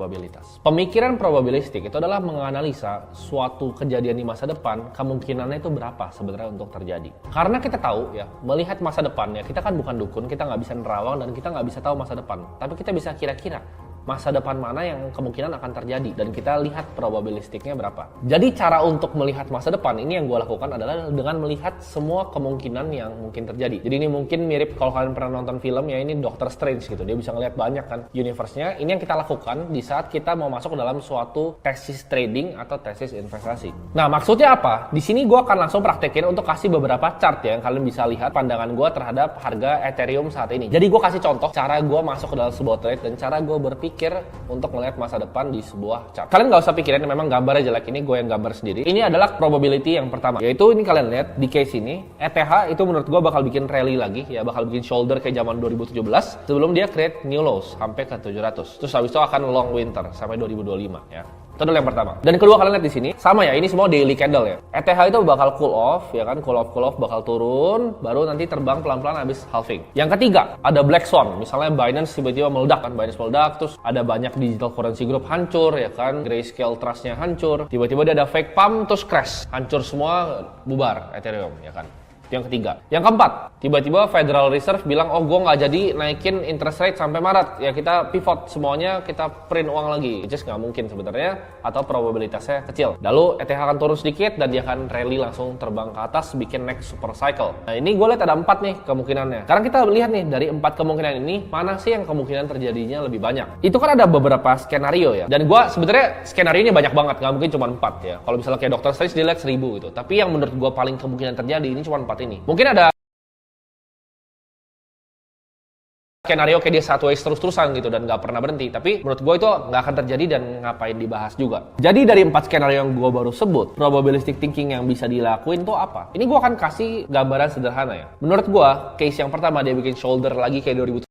probabilitas. Pemikiran probabilistik itu adalah menganalisa suatu kejadian di masa depan, kemungkinannya itu berapa sebenarnya untuk terjadi. Karena kita tahu ya, melihat masa depan ya, kita kan bukan dukun, kita nggak bisa nerawang dan kita nggak bisa tahu masa depan. Tapi kita bisa kira-kira masa depan mana yang kemungkinan akan terjadi dan kita lihat probabilistiknya berapa. Jadi cara untuk melihat masa depan ini yang gue lakukan adalah dengan melihat semua kemungkinan yang mungkin terjadi. Jadi ini mungkin mirip kalau kalian pernah nonton film ya, ini Doctor Strange gitu. Dia bisa ngelihat banyak kan universe-nya. Ini yang kita lakukan di saat kita mau masuk ke dalam suatu tesis trading atau tesis investasi. Nah, maksudnya apa? Di sini gue akan langsung praktekin untuk kasih beberapa chart ya yang kalian bisa lihat pandangan gue terhadap harga Ethereum saat ini. Jadi gue kasih contoh cara gue masuk ke dalam sebuah trade dan cara gue berpikir untuk melihat masa depan di sebuah chart. Kalian nggak usah pikirin memang gambarnya jelek, ini gue yang gambar sendiri. Ini adalah probability yang pertama, yaitu ini kalian lihat di case ini ETH itu menurut gue bakal bikin rally lagi ya, bakal bikin shoulder kayak zaman 2017 sebelum dia create new lows sampai ke 700. Terus habis itu akan long winter sampai 2025 ya. Itu adalah yang pertama. Dan kedua kalian lihat di sini sama ya, ini semua daily candle ya. ETH itu bakal cool off ya kan, cool off bakal turun, baru nanti terbang pelan-pelan habis halving. Yang ketiga ada black swan, misalnya Binance tiba-tiba meledak kan, Binance meledak, terus ada banyak digital currency group hancur ya kan, Grayscale Trust-nya hancur, tiba-tiba dia ada fake pump terus crash, hancur semua, bubar Ethereum ya kan. Yang ketiga. Yang keempat, tiba-tiba Federal Reserve bilang, oh gue nggak jadi naikin interest rate sampai Maret, ya kita pivot semuanya, kita print uang lagi. Just nggak mungkin sebenarnya, atau probabilitasnya kecil. Lalu ETH akan turun sedikit dan dia akan rally langsung terbang ke atas, bikin next super cycle. Nah ini gue lihat ada 4 nih kemungkinannya. Sekarang kita lihat nih dari 4 kemungkinan ini, mana sih yang kemungkinan terjadinya lebih banyak. Itu kan ada beberapa skenario ya. Dan gue sebenarnya skenario ini banyak banget, nggak mungkin cuma 4 ya. Kalau misalnya kayak Dr. Strange dia lihat 1000 gitu. Tapi yang menurut gue paling kemungkinan terjadi ini cuma 4 ini. Mungkin ada skenario kayak dia sideways terus-terusan gitu dan nggak pernah berhenti, tapi menurut gue itu nggak akan terjadi dan ngapain dibahas juga. Jadi dari 4 skenario yang gue baru sebut, probabilistic thinking yang bisa dilakuin tuh apa? Ini gue akan kasih gambaran sederhana ya. Menurut gue, case yang pertama dia bikin shoulder lagi kayak 2017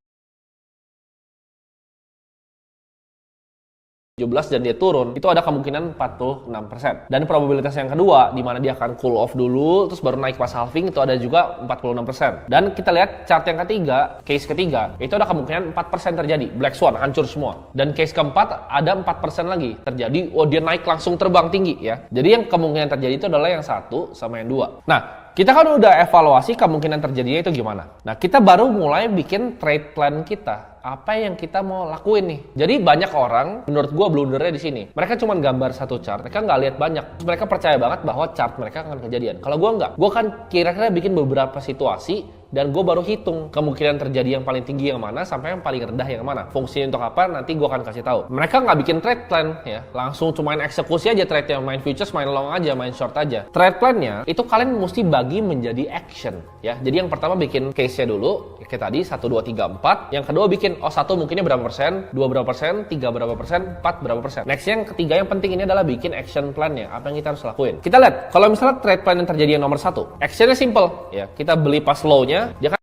dan dia turun, itu ada kemungkinan 46%. Dan probabilitas yang kedua, di mana dia akan cool off dulu, terus baru naik pas halving, itu ada juga 46%. Dan kita lihat chart yang ketiga, case ketiga, itu ada kemungkinan 4% terjadi. Black Swan, hancur semua. Dan case keempat, ada 4% lagi terjadi, oh dia naik langsung terbang tinggi ya. Jadi yang kemungkinan terjadi itu adalah yang 1 sama yang 2. Nah, kita kan udah evaluasi kemungkinan terjadinya itu gimana. Nah, kita baru mulai bikin trade plan kita. Apa yang kita mau lakuin nih? Jadi banyak orang, menurut gue blundernya di sini. Mereka cuma gambar satu chart, mereka nggak lihat banyak. Mereka percaya banget bahwa chart mereka akan kejadian. Kalau gue nggak, gue kan kira-kira bikin beberapa situasi dan gue baru hitung kemungkinan terjadi yang paling tinggi yang mana sampai yang paling rendah yang mana. Fungsinya untuk apa? Nanti gue akan kasih tahu. Mereka nggak bikin trade plan ya, langsung cuma main eksekusi aja trade-nya, main futures, main long aja, main short aja. Trade plan-nya itu kalian mesti bagi menjadi action ya. Jadi yang pertama bikin case-nya dulu, kayak tadi 1, 2, 3, 4. Yang kedua bikin satu mungkinnya berapa persen, 2 berapa persen, 3 berapa persen, 4 berapa persen. Next yang ketiga yang penting ini adalah bikin action plan-nya. Apa yang kita harus lakuin? Kita lihat, kalau misalnya trade plan yang terjadi yang nomor 1, actionnya simple ya. Kita beli pas low-nya, dia kan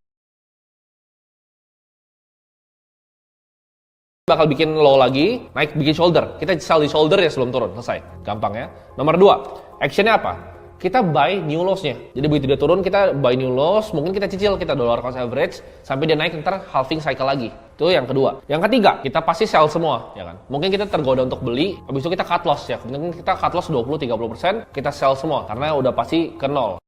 bakal bikin low lagi, naik bikin shoulder. Kita sell di shoulder ya sebelum turun, selesai. Gampang ya. Nomor 2, actionnya apa? Kita buy new lows-nya. Jadi begitu dia turun, kita buy new lows, mungkin kita cicil, kita dollar cost average, sampai dia naik, ntar halving cycle lagi. Itu yang kedua. Yang ketiga, kita pasti sell semua, ya kan? Mungkin kita tergoda untuk beli, habis itu kita cut loss ya. Mungkin kita cut loss 20-30%, kita sell semua, karena udah pasti ke nol.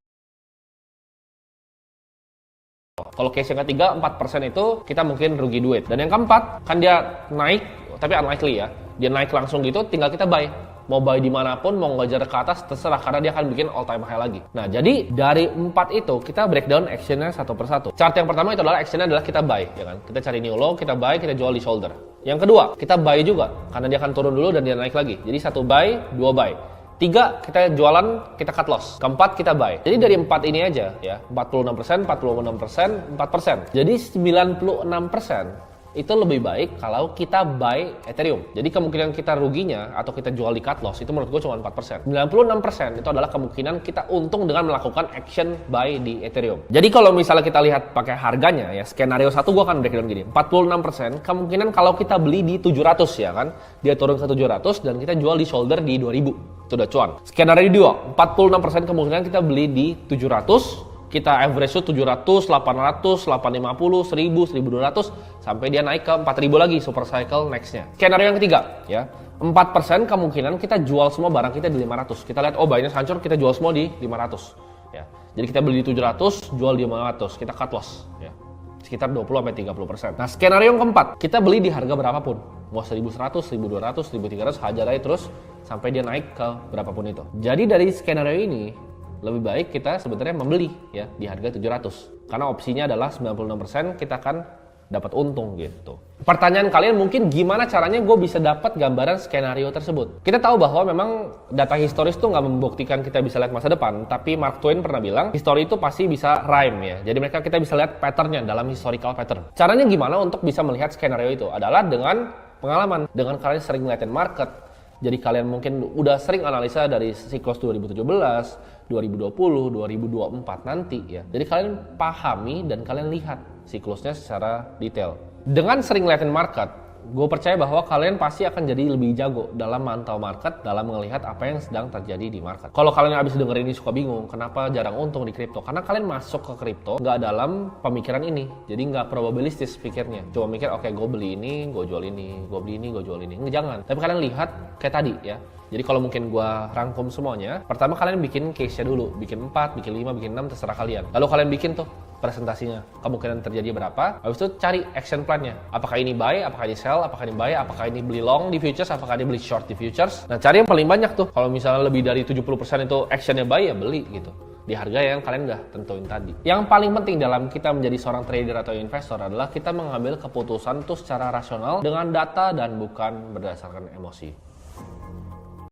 Kalau case yang ketiga, 4% itu kita mungkin rugi duit. Dan yang keempat, kan dia naik, tapi unlikely ya. Dia naik langsung gitu, tinggal kita buy. Mau buy dimanapun, mau ngejar ke atas, terserah, karena dia akan bikin all time high lagi. Nah, jadi dari 4 itu, kita breakdown actionnya satu persatu. Chart yang pertama itu adalah actionnya adalah kita buy, ya kan? Kita cari new low, kita buy, kita jual di shoulder. Yang kedua, kita buy juga, karena dia akan turun dulu dan dia naik lagi. Jadi 1 buy, 2 buy. 3, kita jualan, kita cut loss. Keempat, kita buy. Jadi dari 4 ini aja, ya, 46%, 46%, 4%. Jadi 96% itu lebih baik kalau kita buy Ethereum. Jadi kemungkinan kita ruginya atau kita jual di cut loss itu menurut gue cuma 4%. 96% itu adalah kemungkinan kita untung dengan melakukan action buy di Ethereum. Jadi kalau misalnya kita lihat pakai harganya ya, skenario 1 gue akan breakdown gini. 46% kemungkinan kalau kita beli di 700 ya kan. Dia turun ke 700 dan kita jual di shoulder di 2000. Itu udah cuan. Skenario 2, 46% kemungkinan kita beli di 700 kita average itu 700, 800, 850, 1000, 1200 sampai dia naik ke 4000 lagi super cycle next-nya. Skenario yang ketiga ya. 4% kemungkinan kita jual semua barang kita di 500. Kita lihat oh buynya hancur, kita jual semua di 500 ya. Jadi kita beli di 700, jual di 500, kita cut loss ya. Sekitar 20-30%. Nah, skenario yang keempat, kita beli di harga berapapun. Mau 1100, 1200, 1300, hajar aja terus sampai dia naik ke berapapun itu. Jadi dari skenario ini lebih baik kita sebenarnya membeli ya di harga 700. Karena opsinya adalah 96% kita akan dapat untung gitu. Pertanyaan kalian mungkin gimana caranya gue bisa dapat gambaran skenario tersebut? Kita tahu bahwa memang data historis itu nggak membuktikan kita bisa lihat masa depan, tapi Mark Twain pernah bilang history itu pasti bisa rhyme ya. Jadi kita bisa lihat patternnya dalam historical pattern. Caranya gimana untuk bisa melihat skenario itu? Adalah dengan pengalaman, dengan kalian sering ngeliatin market. Jadi kalian mungkin udah sering analisa dari siklus 2017, 2020, 2024 nanti ya. Jadi kalian pahami dan kalian lihat siklusnya secara detail. Dengan sering ngeliatin market, gue percaya bahwa kalian pasti akan jadi lebih jago dalam mantau market, dalam melihat apa yang sedang terjadi di market. Kalau kalian habis dengerin ini suka bingung, kenapa jarang untung di kripto? Karena kalian masuk ke kripto nggak dalam pemikiran ini. Jadi nggak probabilistis pikirnya. Cuma mikir, oke, gue beli ini, gue jual ini, gue beli ini, gue jual ini. Nggak, jangan. Tapi kalian lihat kayak tadi ya. Jadi kalau mungkin gue rangkum semuanya, pertama kalian bikin case-nya dulu. Bikin 4, bikin 5, bikin 6, terserah kalian. Lalu kalian bikin tuh presentasinya, kemungkinan terjadi berapa, habis itu cari action plan-nya. Apakah ini buy, apakah ini sell, apakah ini buy, apakah ini beli long di futures, apakah ini beli short di futures. Nah, cari yang paling banyak tuh. Kalau misalnya lebih dari 70% itu action-nya buy, ya beli gitu. Di harga yang kalian udah tentuin tadi. Yang paling penting dalam kita menjadi seorang trader atau investor adalah kita mengambil keputusan tuh secara rasional dengan data dan bukan berdasarkan emosi.